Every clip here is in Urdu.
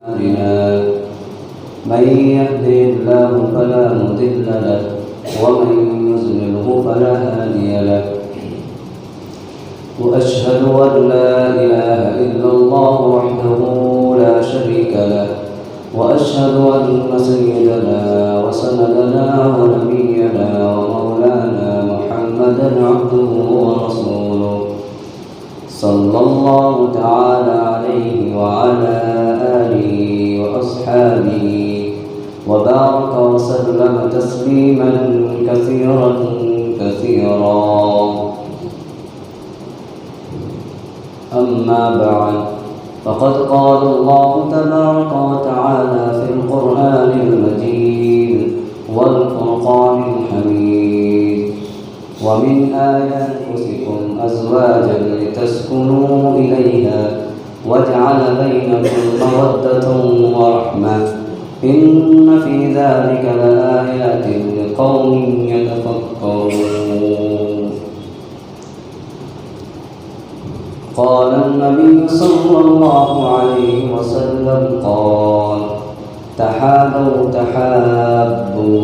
من يهده الله فلا مضل له ومن يضلله فلا هادي له وأشهد أن لا إله إلا الله وحده لا شريك له وأشهد أن سيدنا وسندنا ونبينا ومولانا محمدا عبده ورسوله صلى الله تعالى عليه وعلى آله وأصحابه وبارك وسلم تسليما كثيرا كثيرا. أما بعد فقد قال الله تبارك وتعالى في القرآن المجيد والفرقان الحميد ومن آياتكم أزواجا لتسكنوا إليها وجعل بينكم مودة ورحمة إن في ذلك لآيات لقوم يتفكرون. قال النبي صلى الله عليه وسلم قال تحابوا تحابوا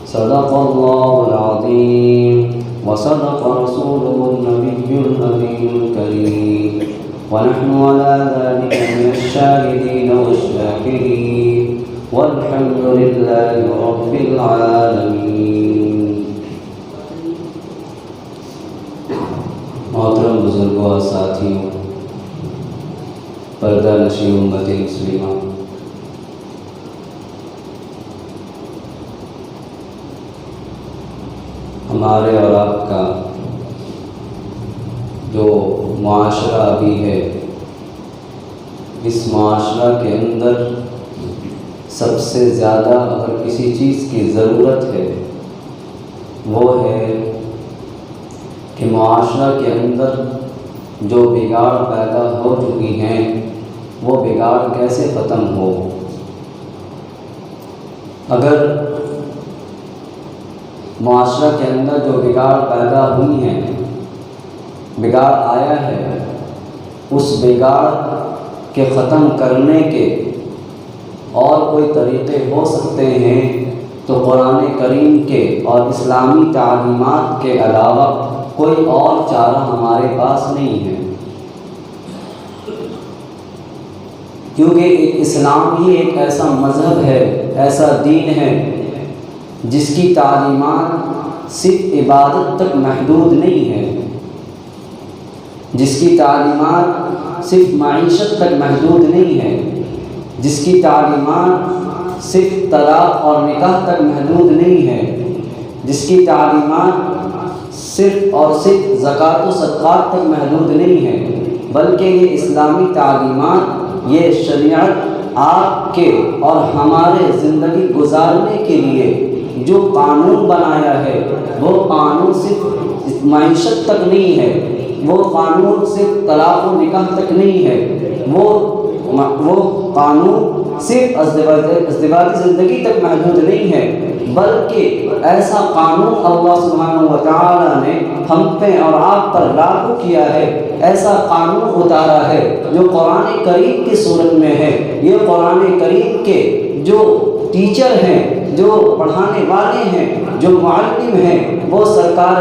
صدق الله العظيم وصدق رسوله النبي الأمين الكريم ونحن على ذلك من الشاهدين والشاكرين والحمد لله رب العالمين. محترم بزرگوں اور ساتھیوں، پردہ نشین امت مسلمہ، ہمارے اور آپ کا جو معاشرہ ابھی ہے، اس معاشرہ کے اندر سب سے زیادہ اگر کسی چیز کی ضرورت ہے وہ ہے کہ معاشرہ کے اندر جو بگاڑ پیدا ہو چکی ہیں وہ بگاڑ کیسے ختم ہو. اگر معاشرہ کے اندر جو بگاڑ پیدا ہوئی ہیں، بگاڑ آیا ہے، اس بگاڑ کے ختم کرنے کے اور کوئی طریقے ہو سکتے ہیں تو قرآن کریم کے اور اسلامی تعلیمات کے علاوہ کوئی اور چارہ ہمارے پاس نہیں ہے، کیونکہ اسلام ہی ایک ایسا مذہب ہے، ایسا دین ہے جس کی تعلیمات صرف عبادت تک محدود نہیں ہے، جس کی تعلیمات صرف معیشت تک محدود نہیں ہے، جس کی تعلیمات صرف طلاق اور نکاح تک محدود نہیں ہے، جس کی تعلیمات صرف اور صرف زکوٰۃ و صدقات تک محدود نہیں ہے، بلکہ یہ اسلامی تعلیمات، یہ شریعت آپ کے اور ہمارے زندگی گزارنے کے لیے جو قانون بنایا ہے وہ قانون صرف معیشت تک نہیں ہے، وہ قانون صرف طلاق و نکاح تک نہیں ہے، وہ قانون صرف ازدواجی زندگی تک محدود نہیں ہے، بلکہ ایسا قانون اللہ سبحانہ و تعالیٰ نے ہم پہ اور آپ پر لاگو کیا ہے، ایسا قانون اتارا ہے جو قرآن کریم کی صورت میں ہے. یہ قرآن کریم کے جو ٹیچر ہیں، جو پڑھانے والے ہیں، جو معلم ہیں، وہ سرکار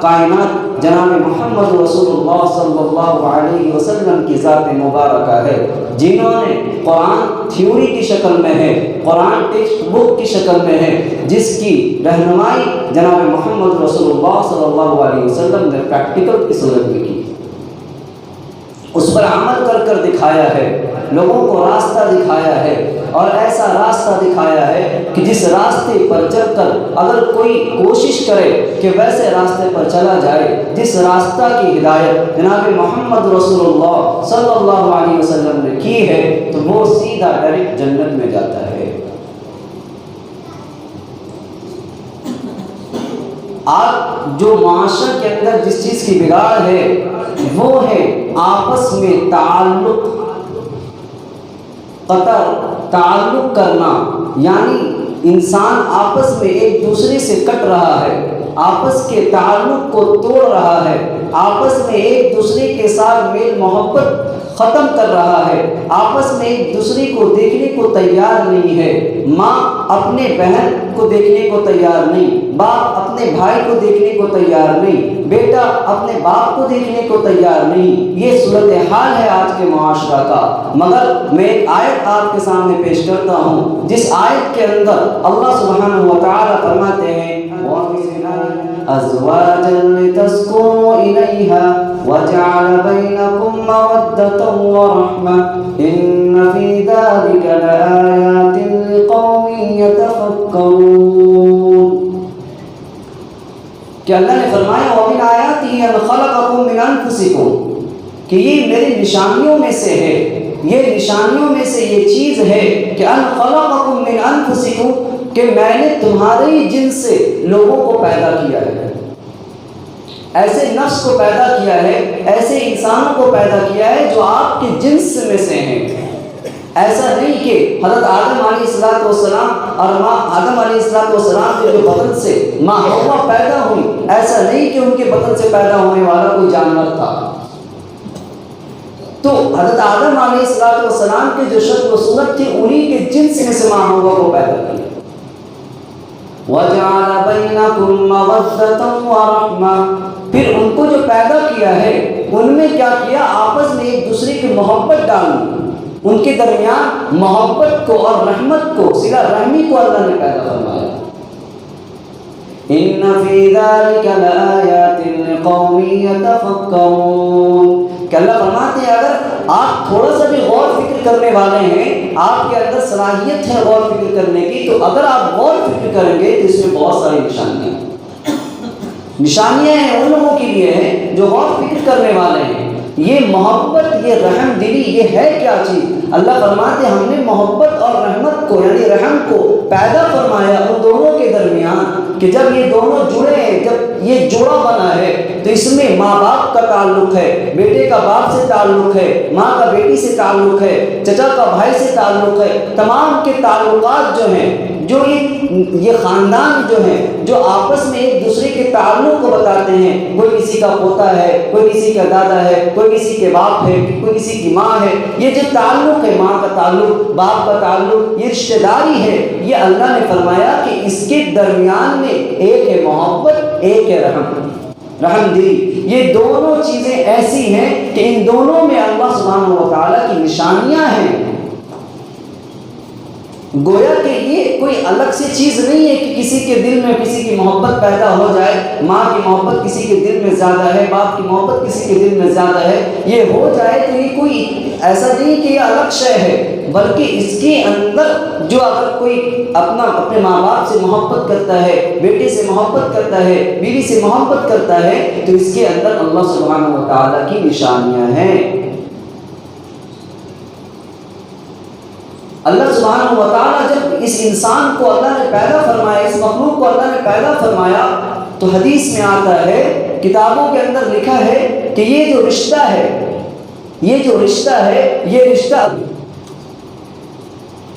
کائنات جناب محمد رسول اللہ صلی اللہ علیہ وسلم کی ذات مبارکہ ہے، جنہوں نے قرآن تھیوری کی شکل میں ہے، قرآن ٹیکسٹ بک کی شکل میں ہے، جس کی رہنمائی جناب محمد رسول اللہ صلی اللہ علیہ وسلم نے پریکٹیکل کی صورت میں کی، اس پر عمل کر کر دکھایا ہے، لوگوں کو راستہ دکھایا ہے، اور ایسا راستہ دکھایا ہے کہ جس راستے پر چل کر اگر کوئی کوشش کرے کہ ویسے راستے پر چلا جائے، جس راستہ کی ہدایت جناب محمد رسول اللہ صلی اللہ علیہ وسلم نے کی ہے تو وہ سیدھا ڈائریکٹ جنت میں جاتا ہے. آج جو معاشرے کے اندر جس چیز کی بگاڑ ہے وہ ہے آپس میں تعلق کرنا، یعنی انسان آپس میں ایک دوسرے سے کٹ رہا ہے، آپس کے تعلق کو توڑ رہا ہے، آپس میں ایک دوسرے کے ساتھ میل محبت ختم کر رہا ہے، آپس میں ایک دوسرے کو دیکھنے کو تیار نہیں ہے، ماں اپنے بہن کو دیکھنے کو تیار نہیں، باپ اپنے بھائی کو دیکھنے کو تیار نہیں، بیٹا اپنے باپ کو دیکھنے کو تیار نہیں۔ یہ صورتحال ہے آج کے معاشرہ کا۔ مگر میں ایک آیت آپ کے سامنے پیش کرتا ہوں، جس آیت کے اندر اللہ سبحانہ و تعالیٰ فرماتے ہیں أزواجا لتسكنوا إليها وجعل بينكم مودة ورحمة إن في ذلك لآيات لقوم يتفكرون۔ کہ اللہ نے فرمایا وَمِنْ آيَاتِهِ أَنْ خَلَقَكُم مِّنْ أَنفُسِكُم، کہ یہ میری نشانیوں میں سے ہے، یہ نشانیوں میں سے یہ چیز ہے کہ أَنْ خَلَقَكُم مِّنْ أَنفُسِكُم، کہ میں نے تمہارے جنس سے لوگوں کو پیدا کیا ہے، ایسے نفس کو پیدا کیا ہے، ایسے انسانوں کو پیدا کیا ہے جو آپ کے جنس میں سے ہیں۔ ایسا نہیں کہ حضرت آدم علیہ السلام اور ماں آدم علیہ السلام کے جو بدن سے ماں حوا پیدا ہوئی، ایسا نہیں کہ ان کے بدن سے پیدا ہونے والا کوئی جانور تھا۔ تو حضرت آدم علیہ السلام کے جو شکل و صورت تھی، انہی کے جنس میں سے ماں حوا کو پیدا کیا۔ وَجَعَلَ بَيْنَكُمْ مَوَدَّةً وَرَحْمَةً، پھر ان کو جو پیدا کیا ہے ان میں کیا کیا، آپس میں ایک دوسرے کی محبت ڈالی، ان کے درمیان محبت کو اور رحمت کو، صلہ رحمی کو اللہ نے پیدا فرمایا۔ إِنَّ فِي ذَلِكَ لَآيَاتٍ لِقَوْمٍ يَتَفَكَّرُونَ، کہ اللہ فرماتے ہیں اگر آپ تھوڑا سا بھی غور فکر کرنے والے ہیں، آپ کے اندر صلاحیت ہے غور فکر کرنے کی، تو اگر آپ غور فکر کریں گے تو اس میں بہت ساری نشانیاں ہیں ان لوگوں کے لیے ہیں جو غور فکر کرنے والے ہیں۔ یہ محبت، یہ رحم دلی، یہ ہے کیا چیز؟ اللہ فرماتے ہیں ہم نے محبت اور رحمت کو یعنی رحم کو پیدا فرمایا ان دونوں کے درمیان، کہ جب یہ دونوں جڑے ہیں، جب یہ جوڑا بنا ہے تو اس میں ماں باپ کا تعلق ہے، بیٹے کا باپ سے تعلق ہے، ماں کا بیٹی سے تعلق ہے، چچا کا بھائی سے تعلق ہے، تمام کے تعلقات جو ہیں، جو یہ خاندان جو ہیں، جو آپس میں ایک دوسرے کے تعلق کو بتاتے ہیں، کوئی کسی کا پوتا ہے، کوئی کسی کا دادا ہے، کوئی کسی کے باپ ہے، کوئی کسی کی ماں ہے، یہ جو تعلق ہے، ماں کا تعلق، باپ کا تعلق، یہ رشتہ داری ہے، یہ اللہ نے فرمایا کہ اس کے درمیان میں ایک ہے محبت، ایک ہے رحم دلی۔ یہ دونوں چیزیں ایسی ہیں کہ ان دونوں میں اللہ سبحانہ و تعالیٰ کی نشانیاں ہیں۔ گویا کہ یہ کوئی الگ سی چیز نہیں ہے کہ کسی کے دل میں کسی کی محبت پیدا ہو جائے، ماں کی محبت کسی کے دل میں زیادہ ہے، باپ کی محبت کسی کے دل میں زیادہ ہے، یہ ہو جائے تو یہ کوئی ایسا نہیں کہ یہ الگ شے ہے، بلکہ اس کے اندر جو اگر کوئی اپنے ماں باپ سے محبت کرتا ہے، بیٹے سے محبت کرتا ہے، بیوی سے محبت کرتا ہے، تو اس کے اندر اللہ سبحانہ و تعالیٰ کی نشانیاں ہیں۔ اللہ سبحانہ و تعالیٰ جب اس انسان کو اللہ نے پیدا فرمایا، اس مخلوق کو اللہ نے پیدا فرمایا، تو حدیث میں آتا ہے، کتابوں کے اندر لکھا ہے کہ یہ جو رشتہ ہے، یہ رشتہ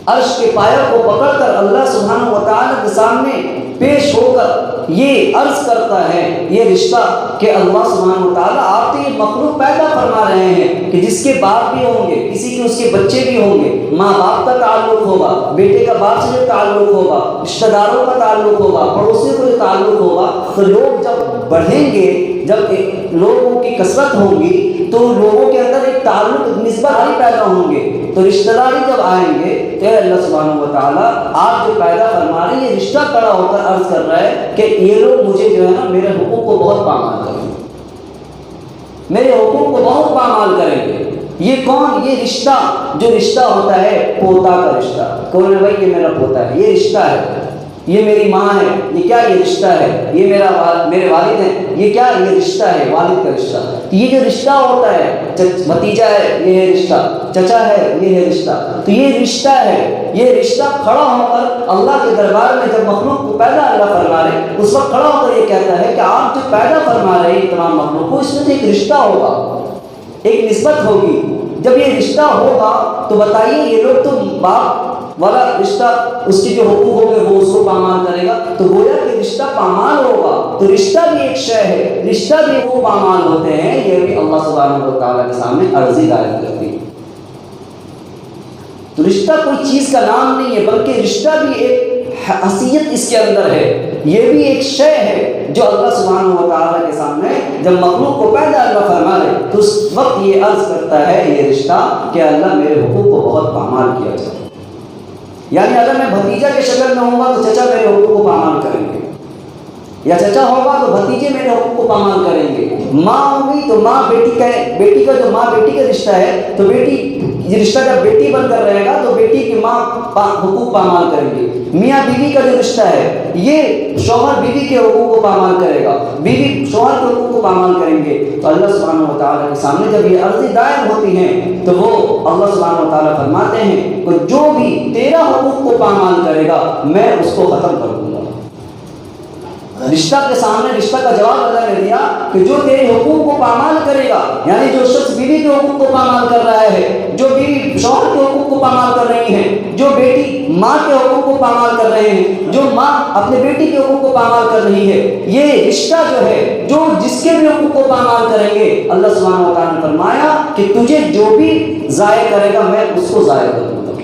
عرش کے پایہ کو پکڑ کر اللہ سبحانہ و تعالیٰ کے سامنے پیش ہو کر یہ عرض کرتا ہے، یہ رشتہ کہ اللہ سبحانہ و تعالیٰ آپ تو یہ مخلوق پیدا فرما رہے ہیں کہ جس کے باپ بھی ہوں گے، کسی کے اس کے بچے بھی ہوں گے، ماں باپ کا تعلق ہوگا، بیٹے کا باپ سے جو تعلق ہوگا، رشتہ داروں کا تعلق ہوگا، پڑوسیوں کا جو تعلق ہوگا، تو لوگ جب بڑھیں گے، جب لوگوں کی کثرت ہوگی تو لوگوں کے اندر ایک تعلق نسبت پیدا ہوں گے، تو رشتہ داری جب آئیں گے تو اللہ سبحانہ و تعالیٰ آپ جو پیدا فرما رہے ہیں، یہ رشتہ کھڑا ہو کر عرض کر رہا ہے کہ یہ لوگ مجھے جو ہے نا میرے حقوق کو بہت پامال کریں گے، میرے حقوق کو بہت پامال کریں گے۔ یہ کون؟ یہ رشتہ، جو رشتہ ہوتا ہے پوتا کا رشتہ، کون ہے بھائی؟ یہ میرا پوتا ہے، یہ رشتہ ہے، یہ میری ماں ہے، یہ کیا؟ یہ رشتہ ہے، یہ میرے والد ہیں، یہ کیا؟ یہ رشتہ ہے، والد کا رشتہ۔ تو یہ جو رشتہ ہوتا ہے، بھتیجا ہے یہ ہے رشتہ، چچا ہے یہ ہے رشتہ، تو یہ رشتہ ہے، یہ رشتہ کھڑا ہو کر اللہ کے دربار میں جب مخلوق کو پیدا اللہ فرما رہے، اس وقت کھڑا ہو کر یہ کہتا ہے کہ آپ جو پیدا فرما رہے ہیں تمام مخلوق کو، اس میں تو ایک رشتہ ہوگا، ایک نسبت ہوگی۔ جب یہ رشتہ ہوگا تو بتائیے یہ لوگ تو باپ والا رشتہ، اس کے جو حقوق ہوں گے وہ اس کو پامال کرے گا، تو گویا کہ رشتہ پامال ہوگا، تو رشتہ بھی ایک شے ہے، رشتہ بھی وہ پامال ہوتے ہیں، یہ بھی اللہ سبحانہ و تعالیٰ کے سامنے عرضی دائر کرتی ہے۔ تو رشتہ کوئی چیز کا نام نہیں ہے، بلکہ رشتہ بھی ایک حیثیت اس کے اندر ہے، یہ بھی ایک شے ہے جو اللہ سبحانہ و تعالیٰ کے سامنے جب مخلوق کو پیدا اللہ فرما لے تو اس وقت یہ عرض کرتا ہے یہ رشتہ کہ اللہ میرے حقوق کو بہت پامال کیا جائے. یعنی اگر میں بھتیجا کے شکل میں ہوں گا تو چچا میرے حقوق کو پامال کریں گے، یا چچا ہوگا تو بھتیجے میرے حقوق کو پامال کریں گے. ماں ہوگی تو ماں بیٹی کا جو ماں بیٹی کا رشتہ ہے تو بیٹی یہ رشتہ جب بیٹی بن کر رہے گا تو بیٹی کی ماں حقوق پامال کریں گے. میاں بیوی کا جو رشتہ ہے یہ شوہر بیوی کے حقوق کو پامال کرے گا، بیوی شوہر کے حقوق کو پامال کریں گے. تو اللہ سبحانہ و تعالیٰ کے سامنے جب یہ عرضیں دائر ہوتی ہیں تو وہ اللہ سبحانہ و تعالیٰ فرماتے ہیں کہ جو بھی تیرا حقوق کو پامال کرے گا میں اس کو ختم کر دوں گا. رشتہ کے سامنے رشتہ کا جواب اللہ نے دیا کہ جو تیرے حقوق کو پامال کرے گا، یعنی جو شخص بیوی کے حقوق کو پامال کر رہا ہے، جو بیوی شوہر کے حقوق کو پامال کر رہی ہے، جو بیٹی ماں کے حقوق کو پامال کر رہے ہیں، جو ماں اپنے بیٹی کے حقوق کو پامال کر رہی ہے، یہ رشتہ جو ہے جو جس کے بھی حقوق کو پامال کریں گے اللہ سبحانہ و تعالیٰ نے فرمایا کہ تجھے جو بھی ضائع کرے گا میں اس کو ضائع کر دوں گا.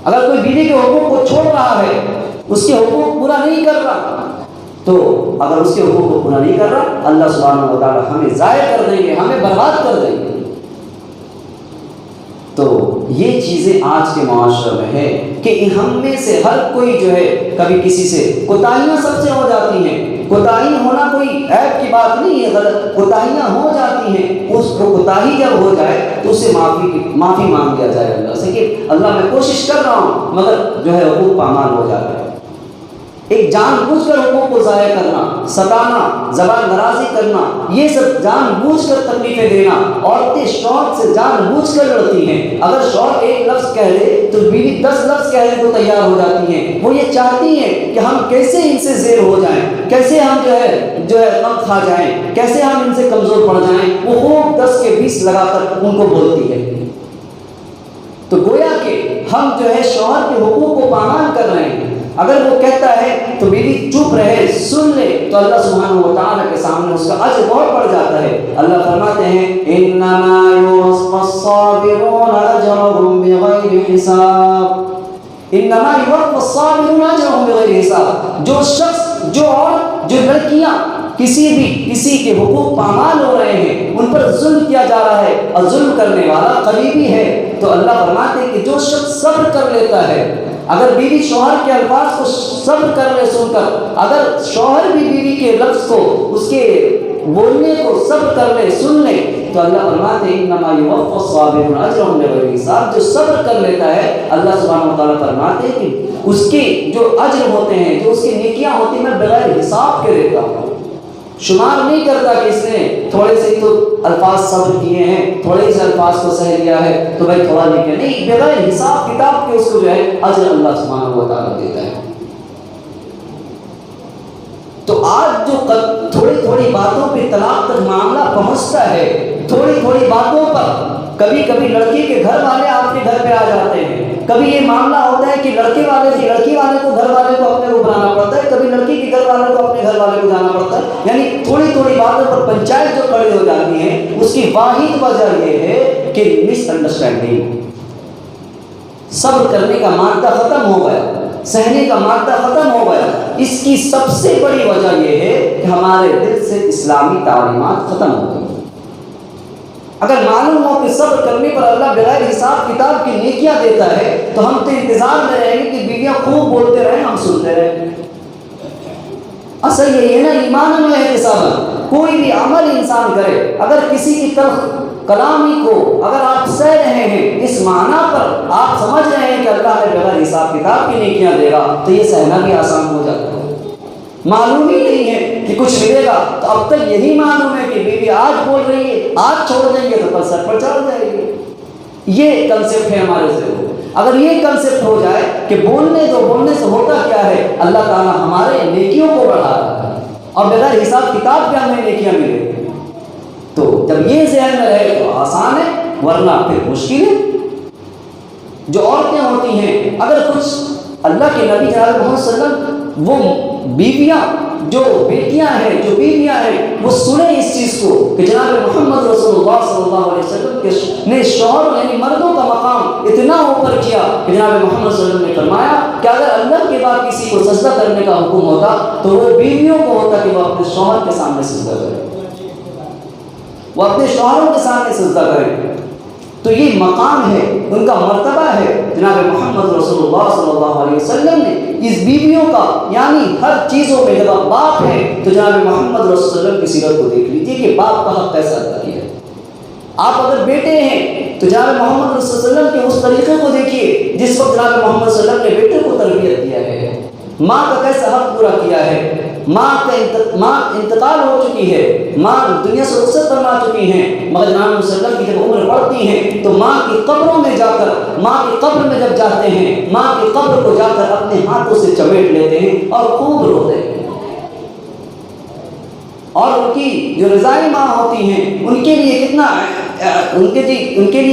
اگر کوئی بیوی کے حقوق کو چھوڑ رہا ہے، اس کے حقوق پورا نہیں کر رہا، تو اگر اس کے حقوق کو پورا نہیں کر رہا اللہ سبحانہ و تعالیٰ ہمیں ضائع کر دیں گے، ہمیں برباد کر دیں گے. تو یہ چیزیں آج کے معاشرے میں ہے کہ ہم میں سے ہر کوئی جو ہے کبھی کسی سے کوتاہیاں سب سے ہو جاتی ہیں. کوتاہی ہونا کوئی عیب کی بات نہیں ہے، غلط کوتاہیاں ہو جاتی ہیں. اس کو کوتاہی جب ہو جائے تو اس سے معافی مانگ لیا جائے اللہ سے کہ اللہ میں کوشش کر رہا ہوں مگر جو ہے حقوق پامال ہو جاتا ہے. ایک جان بوجھ کر حقوق کو ضائع کرنا، ستانا، زبان درازی کرنا، یہ سب جان بوجھ کر تکلیفیں دینا. عورتیں شوہر سے جان بوجھ کر لڑتی ہیں. اگر شوہر ایک لفظ کہہ دے تو بیوی 10 لفظ کہنے کو تیار ہو جاتی ہیں. وہ یہ چاہتی ہیں کہ ہم کیسے ان سے زیر ہو جائیں، کیسے ہم جو ہے غم کھا جائیں، کیسے ہم ان سے کمزور پڑ جائیں. وہ خوب 10 کے 20 لگا کر ان کو بولتی ہے. تو گویا کہ ہم جو ہے شوہر کے حقوق کو پامال کر رہے ہیں. اگر وہ کہتا ہے تو بیوی چپ رہے، سن لے، تو اللہ سبحانہ و تعالیٰ کے سامنے اس کا اجر بہت بڑھ جاتا ہے. اللہ فرماتے ہیں انما یوفی الصابرون اجرهم بغیر حساب. انما یوفی الصابرون اجرهم بغیر حساب. جو شخص جو لڑکیاں کسی کے حقوق پامال ہو رہے ہیں، ان پر ظلم کیا جا رہا ہے اور ظلم کرنے والا قریبی ہے، تو اللہ فرماتے ہیں کہ جو شخص صبر کر لیتا ہے. اگر بیوی شوہر کے الفاظ کو صبر کر لے سن کر، اگر شوہر بھی بیوی کے لفظ کو اس کے بولنے کو صبر کر لے سن لے، تو اللہ فرماتے ہیں انما یوفی الصابرون اجرهم بغیر حساب. جو صبر کر لیتا ہے اللہ سبحانہ و تعالیٰ فرماتے ہیں کہ اس کے جو اجر ہوتے ہیں، جو اس کی نیکیاں ہوتی ہیں، میں بغیر حساب کے دیتا ہوں. شمار نہیں کرتا کہ اس نے تھوڑے سے تو الفاظ صبر کیے ہیں، تھوڑے سے الفاظ کو سہ لیا ہے تو بھائی تھوڑا لکھے نہیں، بغیر حساب کتاب کے اس کو جو ہے اجر اللہ سبحانہ و تعالیٰ دیتا ہے. تو آج جو تھوڑی باتوں پہ طلاق تک معاملہ پہنچتا ہے، تھوڑی باتوں پر کبھی لڑکی کے گھر والے آپ کے گھر پہ آ جاتے ہیں. کبھی یہ معاملہ ہوتا ہے کہ لڑکی والے کو گھر والے کو اپنے کو بلانا پڑتا ہے، کبھی لڑکی کے گھر والے کو اپنے گھر والے کو جانا پڑتا ہے. یعنی تھوڑی باتوں پر پنچایت جو کھڑی ہو جاتی ہے، اس کی واحد وجہ یہ ہے کہ مس انڈرسٹینڈنگ. صبر کرنے کا مادہ ختم ہو گیا، سہنے کا مادہ ختم ہو گیا. اس کی سب سے بڑی وجہ یہ ہے کہ ہمارے دل سے اسلامی تعلیمات ختم ہو گئی. اگر معلوم ہو کہ صبر کرنے پر اللہ بغیر حساب کتاب کی نیکیاں دیتا ہے تو ہم تو انتظار میں رہیں گے کہ بیویاں خوب بولتے رہیں، ہم سنتے رہیں. اصل یہ ہے نا ایمان میں احتساب. کوئی بھی عمل انسان کرے، اگر کسی کی طرف کلامی کو اگر آپ سہ رہے ہیں، اس معنی پر آپ سمجھ رہے ہیں کہ اللہ نے بغیر حساب کتاب کی نیکیاں دے گا، تو یہ سہنا بھی آسان ہو جاتا ہے. معلوم ہی نہیں ہے کہ کچھ ملے گا، تو اب تک یہی معلوم ہے کہ بیوی آج بول رہی ہے، آج چھوڑ دیں گے تو کل سر پر چڑھ جائے گی. یہ کنسیپٹ ہے ہمارے سے. اگر یہ کنسیپٹ ہو جائے کہ بولنے سے ہوتا کیا ہے، اللہ تعالیٰ ہمارے نیکیوں کو بڑھا رہا ہے اور بغیر حساب کتاب کے ہمیں نیکیاں ملے. تو جب یہ ذہن میں رہے تو آسان ہے، ورنہ پھر مشکل ہے. جو عورتیں ہوتی ہیں، اگر کچھ اللہ کے نبی جناب محمد صلی اللہ علیہ وسلم وہ بیویاں جو بیٹیاں ہیں جو بیویاں ہیں وہ سنیں اس چیز کو کہ جناب محمد رسول اللہ صلی اللہ علیہ وسلم نے شوہر یعنی مردوں کا مقام اتنا اوپر کیا کہ جناب محمد صلی اللہ علیہ وسلم نے فرمایا کہ اگر اللہ کے بعد کسی کو سجدہ کرنے کا حکم ہوتا تو وہ بیویوں کو ہوتا کہ وہ اپنے شوہر کے سامنے سجدہ کرے، وہ اپنے شوہروں کے سامنے سجدہ کرے۔ تو یہ مقام ہے، ان کا مرتبہ ہے۔ جناب محمد رسول اللہ صلی اللہ علیہ وسلم نے اس بیویوں کا یعنی ہر چیزوں میں، جب آپ باپ ہیں تو جناب محمد رسول اللہ علیہ وسلم کی سیرت کو دیکھ لیجیے کہ باپ کا حق کیسا ادا کیا ہے۔ آپ اگر بیٹے ہیں تو جناب محمد رسول اللہ علیہ وسلم کے اس طریقے کو دیکھیے جس وقت جناب محمد صلی اللہ علیہ وسلم نے بیٹے کو تربیت دیا ہے، ماں کا کیسا حق پورا کیا ہے۔ ماں انتقال ہو چکی ہے، ماں دنیا سے رخصت فرما چکی ہیں، مگر جناب محمد صلی اللہ علیہ وسلم کی جب عمر بڑھتی ہے تو ماں کی قبروں میں جا کر، ماں کی قبر میں جب جاتے ہیں، ماں کی قبر کو جا کر اپنے ہاتھوں سے چمیٹ لیتے ہیں اور خوب روتے ہیں، اور ان کی جو رضائی ماں ہوتی ہیں ان کے لیے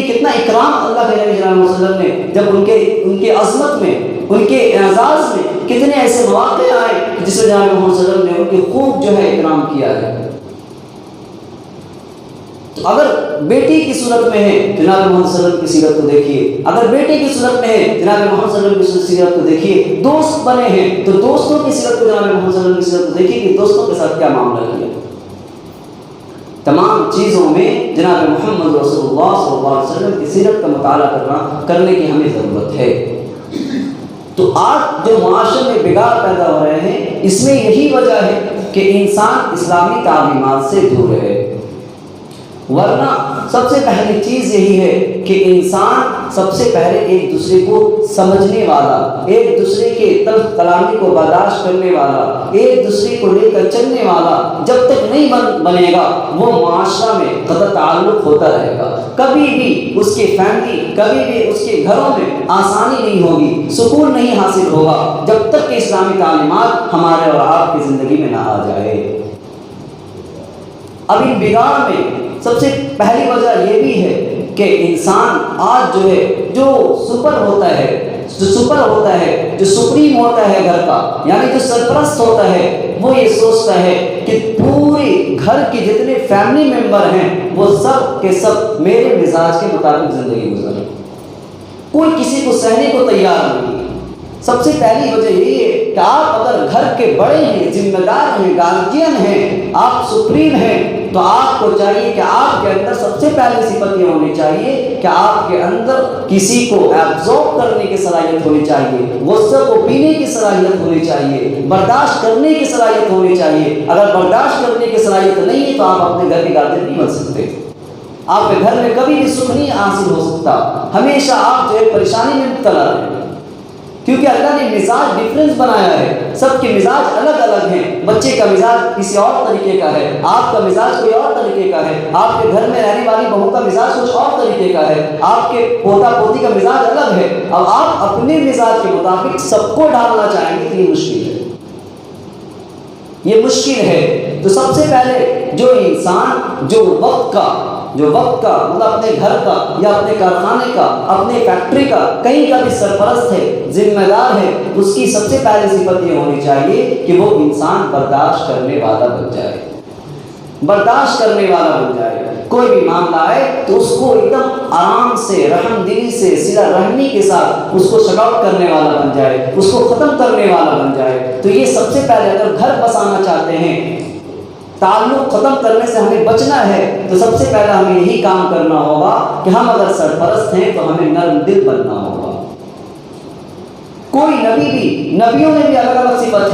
کتنا اکرام اللہ کے نبی صلی اللہ علیہ وسلم نے، جب ان کے عظمت میں، ان کے اعزاز میں کتنے ایسے مواقع آئے جس میں جناب محمد صلی اللہ علیہ وسلم نے ان کی خوب جو ہے اکرام کیا ہے۔ تو اگر بیٹی کی صورت میں ہے جناب محمد صلی اللہ علیہ وسلم کی سیرت کو دیکھیے، اگر بیٹے کی صورت میں ہے جناب محمد صلی اللہ علیہ وسلم کی سیرت کو دیکھیے، دوست بنے ہیں تو دوستوں کی سیرت کو جناب محمد صلی اللہ علیہ وسلم کی سیرت کو دیکھیے کہ دوستوں کے ساتھ کیا معاملہ کیا۔ تمام چیزوں میں جناب محمد رسول اللہ صلی اللہ علیہ وسلم کی سیرت کا مطالعہ کرنے کی ہمیں ضرورت ہے۔ تو آج جو معاشرے میں بگاڑ پیدا ہو رہے ہیں اس میں یہی وجہ ہے کہ انسان اسلامی تعلیمات سے دور ہے، ورنہ سب سے پہلی چیز یہی ہے کہ انسان سب سے پہلے ایک دوسرے کو سمجھنے والا، ایک دوسرے کے تلخ کلامی کو برداشت کرنے والا، ایک دوسرے کو لے کر چلنے والا جب تک نہیں بنے گا وہ معاشرہ میں قطع تعلق ہوتا رہے گا، کبھی بھی اس کے فیملی، کبھی بھی اس کے گھروں میں آسانی نہیں ہوگی، سکون نہیں حاصل ہوگا جب تک کہ اسلامی تعلیمات ہمارے اور آپ کی زندگی میں نہ آ جائے۔ اب ان بگاڑ میں سب سے پہلی وجہ یہ بھی ہے کہ انسان آج جو ہے جو سپر ہوتا ہے، جو سپریم ہوتا ہے گھر کا، یعنی جو سرپرست ہوتا ہے، وہ یہ سوچتا ہے کہ پورے گھر کے جتنے فیملی ممبر ہیں وہ سب کے سب میرے مزاج کے مطابق زندگی گزاریں، کوئی کسی کو سہنے کو تیار نہیں۔ سب سے پہلی وجہ یہی ہے کہ آپ اگر گھر کے بڑے ہیں، ذمہ دار ہیں، گارجین ہیں، آپ سپریم ہیں، تو آپ کو چاہیے کہ آپ کے اندر سب سے پہلی صفت یہ ہونی چاہیے کہ آپ کے اندر کسی کو ایبزارب کرنے کی صلاحیت ہونی چاہیے، غصے کو پینے کی صلاحیت ہونی چاہیے، برداشت کرنے کی صلاحیت ہونی چاہیے۔ اگر برداشت کرنے کی صلاحیت نہیں ہے تو آپ اپنے گھر کے گارجین نہیں بن سکتے، آپ کے گھر میں کبھی بھی سکھ نہیں حاصل ہو سکتا، ہمیشہ آپ جو ہے پریشانی میں مبتلا رہیں، کیونکہ اللہ نے مزاج ڈفرینس بنایا ہے، سب کے مزاج الگ الگ ہیں۔ بچے کا مزاج کسی اور طریقے کا ہے، آپ کا مزاج کوئی اور طریقے کا ہے، آپ کے گھر میں رہنے والی بہو کا مزاج کچھ اور طریقے کا ہے، آپ کے پوتا پوتی کا مزاج الگ ہے۔ اب آپ اپنے مزاج کے مطابق سب کو ڈھالنا چاہیں گے تو یہ مشکل ہے، یہ مشکل ہے۔ تو سب سے پہلے جو انسان جو وقت کا مطلب اپنے گھر کا یا اپنے کارخانے کا، اپنے فیکٹری کا، کہیں کا بھی سرپرست ہے، ذمہ دار ہے، اس کی سب سے پہلی صفت یہ ہونی چاہیے کہ وہ انسان برداشت کرنے والا بن جائے، برداشت کرنے والا بن جائے۔ کوئی بھی معاملہ آئے تو اس کو ایک دم آرام سے، رحم دلی سے، صلہ رحمی کے ساتھ اس کو شٹ آؤٹ کرنے والا بن جائے، اس کو ختم کرنے والا بن جائے۔ تو یہ سب سے پہلے اگر گھر بسانا چاہتے ہیں، تعلق ختم کرنے سے ہمیں بچنا ہے، تو سب سے پہلا ہمیں یہی کام کرنا ہوگا کہ ہم اگر سرپرست ہیں تو ہمیں نرم دل بننا ہوگا۔ کوئی نبیوں میں بھی الگ الگ صفت ہے۔